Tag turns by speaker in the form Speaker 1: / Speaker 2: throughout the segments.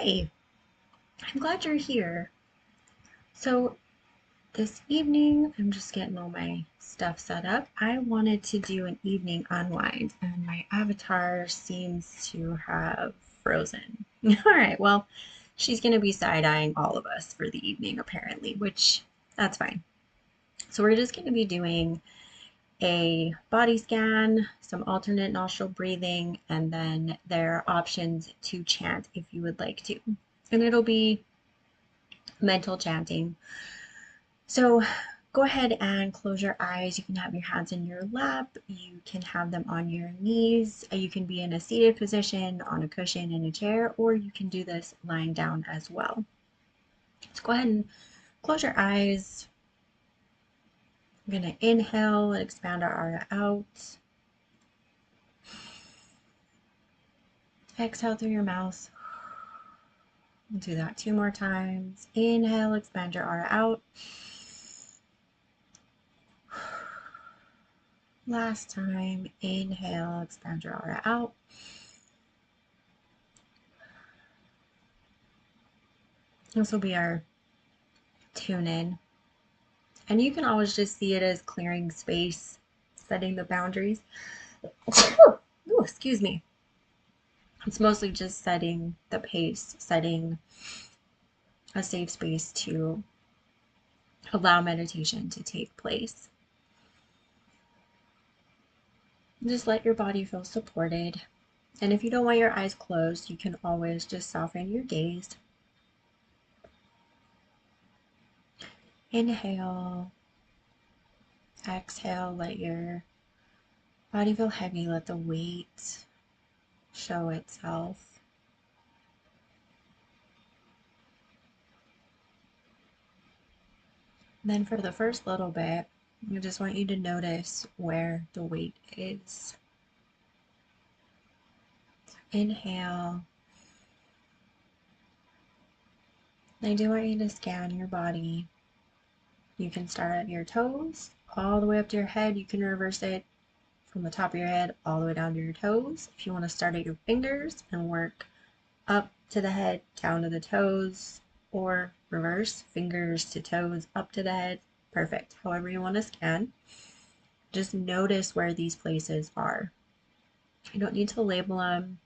Speaker 1: Hi, I'm glad you're here. So, this evening, I'm just getting all my stuff set up. I wanted to do an evening unwind, and my avatar seems to have frozen. All right, well, she's going to be side-eyeing all of us for the evening, apparently, which that's fine. So, we're just going to be doing a body scan, some alternate nostril breathing, and then there are options to chant if you would like to. And it'll be mental chanting. So go ahead and close your eyes. You can have your hands in your lap. You can have them on your knees. You can be in a seated position, on a cushion, in a chair, or you can do this lying down as well. So go ahead and close your eyes. I'm going to inhale and expand our aura out. Exhale through your mouth. We'll do that 2 more times. Inhale, expand your aura out. Last time, inhale, expand your aura out. This will be our tune in. And you can always just see it as clearing space, setting the boundaries. Ooh, excuse me. It's mostly just setting the pace, setting a safe space to allow meditation to take place. Just let your body feel supported. And if you don't want your eyes closed, you can always just soften your gaze. Inhale. Exhale, let your body feel heavy. Let the weight show itself. Then for the first little bit, I just want you to notice where the weight is. So inhale. I do want you to scan your body. You can start at your toes, all the way up to your head. You can reverse it from the top of your head all the way down to your toes. If you want to start at your fingers and work up to the head, down to the toes, or reverse, fingers to toes, up to the head. Perfect. However you want to scan. Just notice where these places are. You don't need to label them.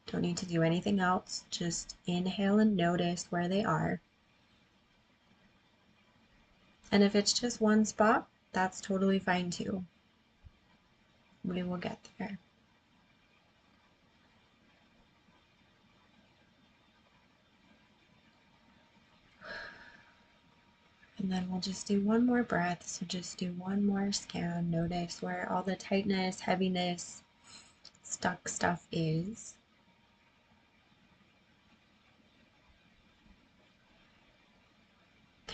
Speaker 1: Don't need to do anything else. Just inhale and notice where they are. And if it's just one spot, that's totally fine too. We will get there. And then we'll just do one more breath. So just do one more scan. Notice where all the tightness, heaviness, stuck stuff is.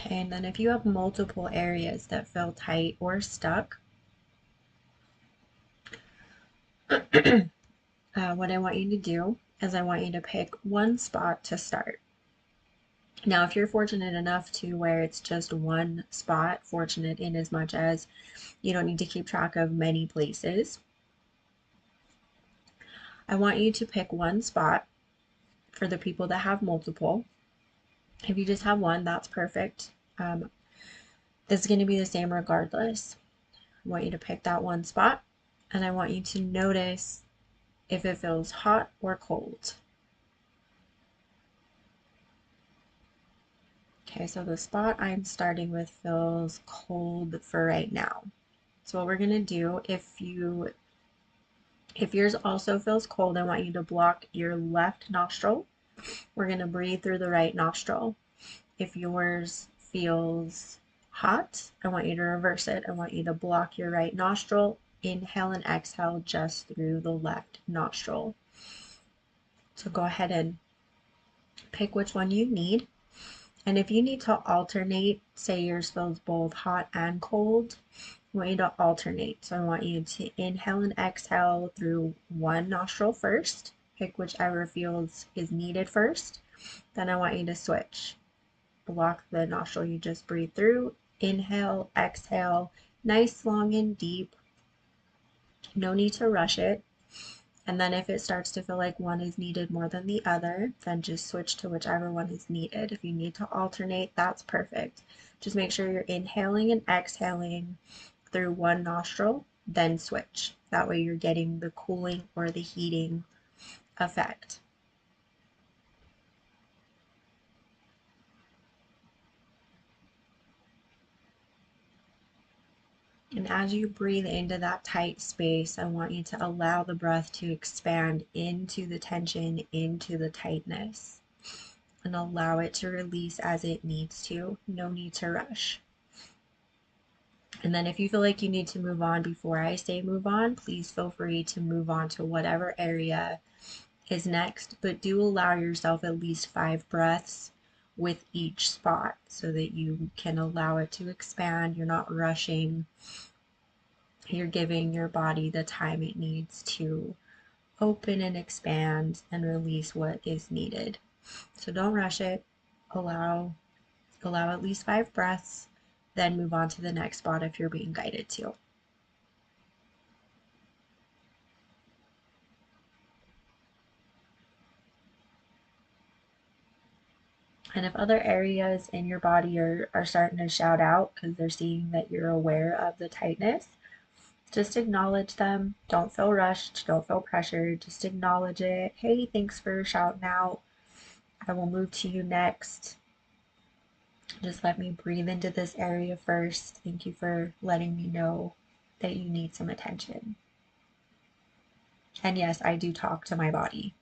Speaker 1: Okay, and then if you have multiple areas that feel tight or stuck, what I want you to do is I want you to pick one spot to start. Now, if you're fortunate enough to where it's just one spot, fortunate in as much as you don't need to keep track of many places, I want you to pick one spot for the people that have multiple. If you just have one, that's perfect. This is going to be the same regardless. I want you to pick that one spot, and I want you to notice if it feels hot or cold. Okay, so the spot I'm starting with feels cold for right now. So what we're going to do, if yours also feels cold, I want you to block your left nostril. We're going to breathe through the right nostril. If yours feels hot, I want you to reverse it. I want you to block your right nostril, inhale and exhale just through the left nostril. So go ahead and pick which one you need. And if you need to alternate, say yours feels both hot and cold, I want you to alternate. So I want you to inhale and exhale through one nostril first. Pick whichever feels is needed first. Then I want you to switch. Block the nostril you just breathed through. Inhale, exhale, nice, long, and deep. No need to rush it. And then if it starts to feel like one is needed more than the other, then just switch to whichever one is needed. If you need to alternate, that's perfect. Just make sure you're inhaling and exhaling through one nostril, then switch. That way you're getting the cooling or the heating effect. And as you breathe into that tight space, I want you to allow the breath to expand into the tension, into the tightness, and allow it to release as it needs to. No need to rush. And then if you feel like you need to move on before I say move on, please feel free to move on to whatever area is next, but do allow yourself at least 5 breaths with each spot so that you can allow it to expand. You're not rushing. You're giving your body the time it needs to open and expand and release what is needed. So don't rush it. Allow at least 5 breaths, then move on to the next spot if you're being guided to. And if other areas in your body are starting to shout out because they're seeing that you're aware of the tightness, just acknowledge them. Don't feel rushed. Don't feel pressured. Just acknowledge it. Hey, thanks for shouting out. I will move to you next. Just let me breathe into this area first. Thank you for letting me know that you need some attention. And yes, I do talk to my body.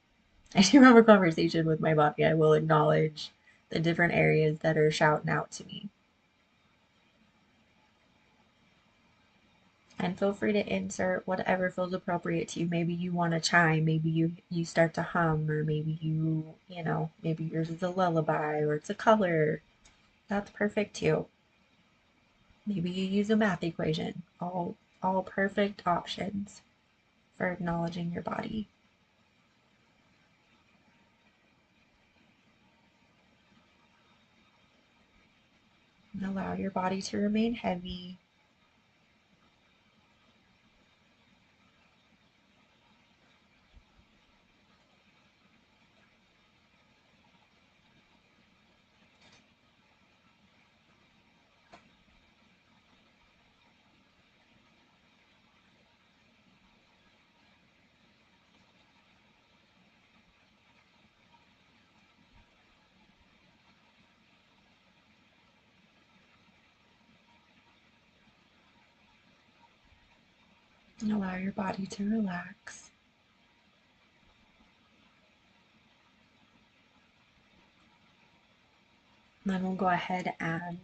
Speaker 1: I do have a conversation with my body. I will acknowledge the different areas that are shouting out to me. And feel free to insert whatever feels appropriate to you. Maybe you want to chime, maybe you start to hum, or maybe maybe yours is a lullaby or it's a color. That's perfect too. Maybe you use a math equation. All perfect options for acknowledging your body. And allow your body to remain heavy. And allow your body to relax. And then we'll go ahead and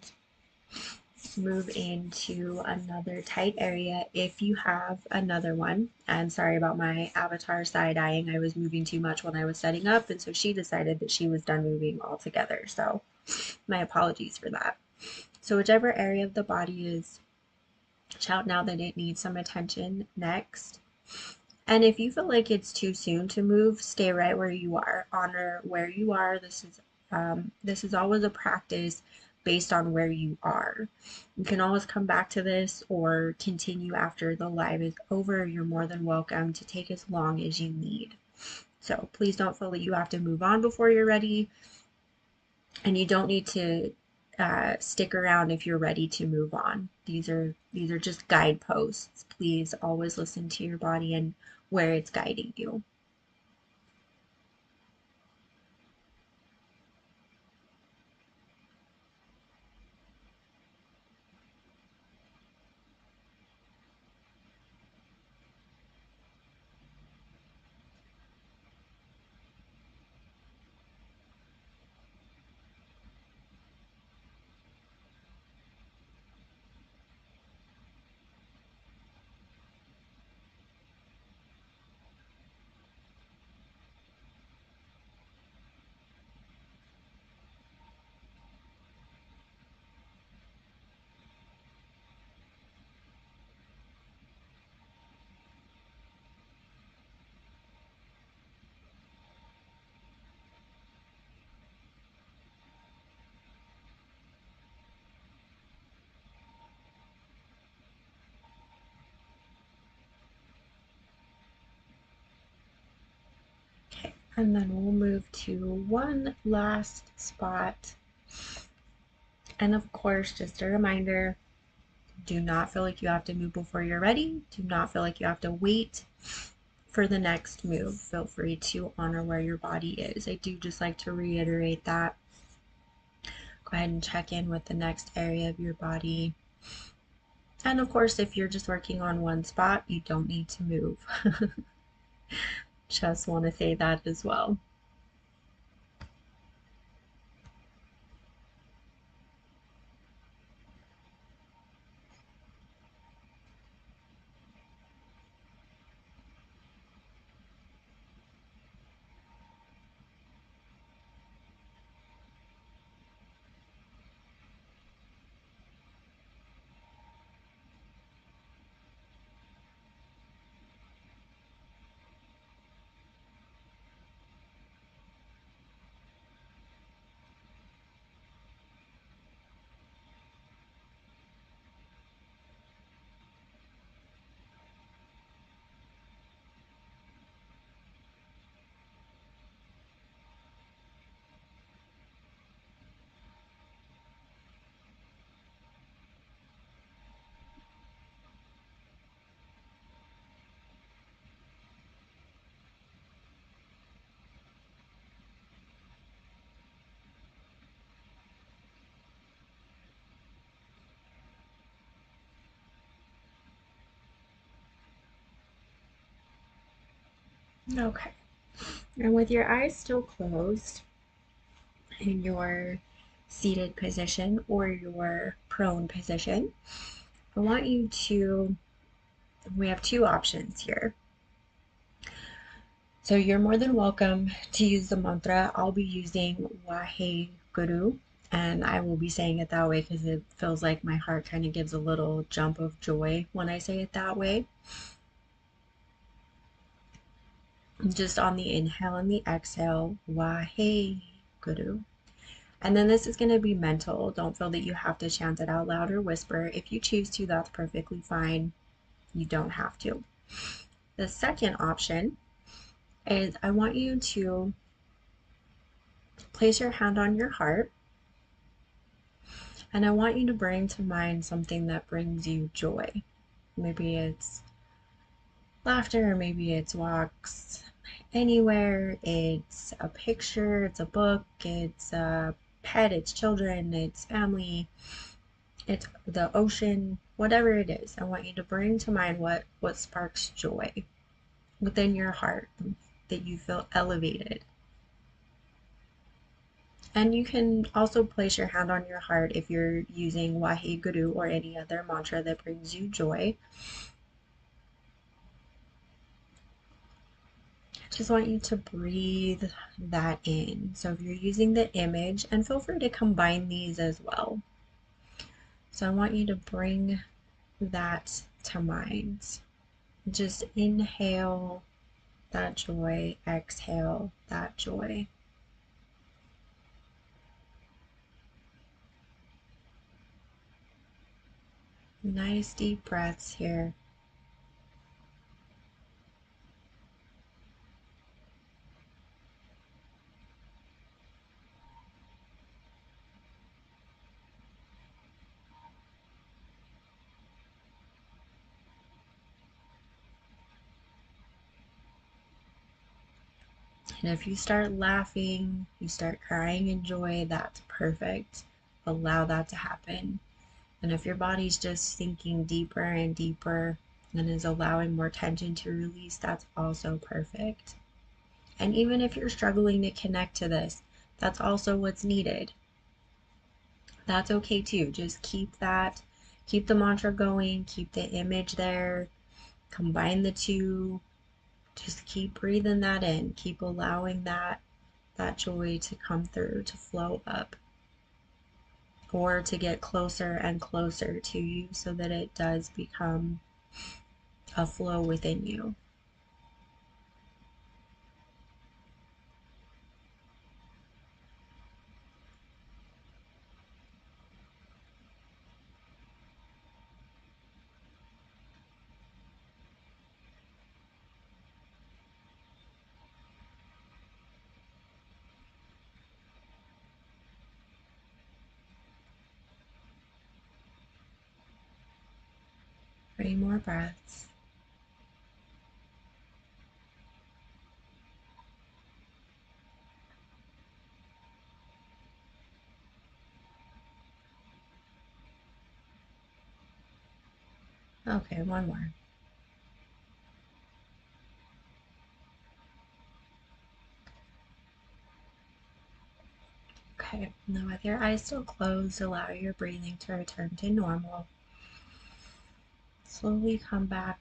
Speaker 1: move into another tight area if you have another one. And sorry about my avatar side-eyeing. I was moving too much when I was setting up, and so she decided that she was done moving altogether. So my apologies for that. So whichever area of the body is shouting out that it needs some attention next. And if you feel like it's too soon to move, stay right where you are. Honor where you are. This is always a practice based on where you are. You can always come back to this or continue after the live is over. You're more than welcome to take as long as you need. So please don't feel that you have to move on before you're ready, and you don't need to stick around if you're ready to move on. These are just guideposts. Please always listen to your body and where it's guiding you. And then we'll move to one last spot. And of course, just a reminder, do not feel like you have to move before you're ready. Do not feel like you have to wait for the next move. Feel free to honor where your body is. I do just like to reiterate that. Go ahead and check in with the next area of your body. And of course, if you're just working on one spot, you don't need to move. Just want to say that as well. Okay. And with your eyes still closed in your seated position or your prone position, I want you to, we have two options here. So you're more than welcome to use the mantra. I'll be using Wahe Guru, and I will be saying it that way because it feels like my heart kind of gives a little jump of joy when I say it that way. Just on the inhale and the exhale, Wahe Guru. And then this is going to be mental. Don't feel that you have to chant it out loud or whisper. If you choose to, that's perfectly fine. You don't have to. The second option is I want you to place your hand on your heart, and I want you to bring to mind something that brings you joy. Maybe it's laughter, or maybe it's walks anywhere, it's a picture, it's a book, it's a pet, it's children, it's family, it's the ocean, whatever it is. I want you to bring to mind what sparks joy within your heart, that you feel elevated. And you can also place your hand on your heart if you're using Wahe Guru or any other mantra that brings you joy. I just want you to breathe that in. So if you're using the image, and feel free to combine these as well. So I want you to bring that to mind. Just inhale that joy, exhale that joy. Nice deep breaths here. And if you start laughing, you start crying in joy, that's perfect. Allow that to happen. And if your body's just sinking deeper and deeper and is allowing more tension to release, that's also perfect. And even if you're struggling to connect to this, that's also what's needed. That's okay too. Just keep the mantra going, keep the image there, combine the two. Just keep breathing that in. Keep allowing that joy to come through, to flow up, or to get closer and closer to you so that it does become a flow within you. 3 more breaths. Okay, one more. Okay, now with your eyes still closed, allow your breathing to return to normal. Slowly come back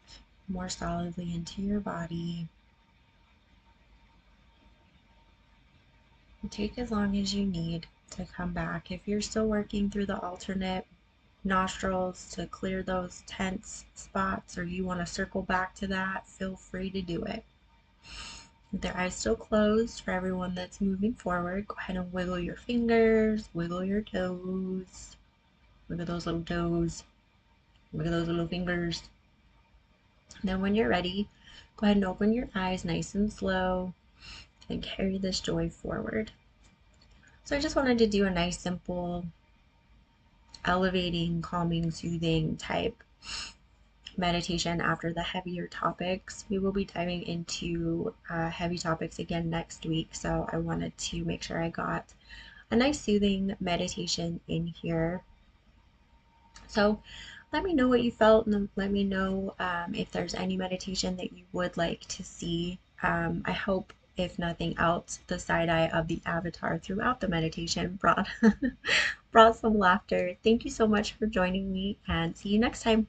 Speaker 1: more solidly into your body. Take as long as you need to come back. If you're still working through the alternate nostrils to clear those tense spots, or you want to circle back to that, feel free to do it. With their eyes still closed, for everyone that's moving forward, go ahead and wiggle your fingers, wiggle your toes. Look at those little toes. Look at those little fingers. And then when you're ready, go ahead and open your eyes nice and slow and carry this joy forward. So I just wanted to do a nice, simple, elevating, calming, soothing type meditation after the heavier topics. We will be diving into heavy topics again next week, so I wanted to make sure I got a nice soothing meditation in here. So let me know what you felt, and let me know if there's any meditation that you would like to see. I hope, if nothing else, the side eye of the avatar throughout the meditation brought brought some laughter. Thank you so much for joining me, and see you next time.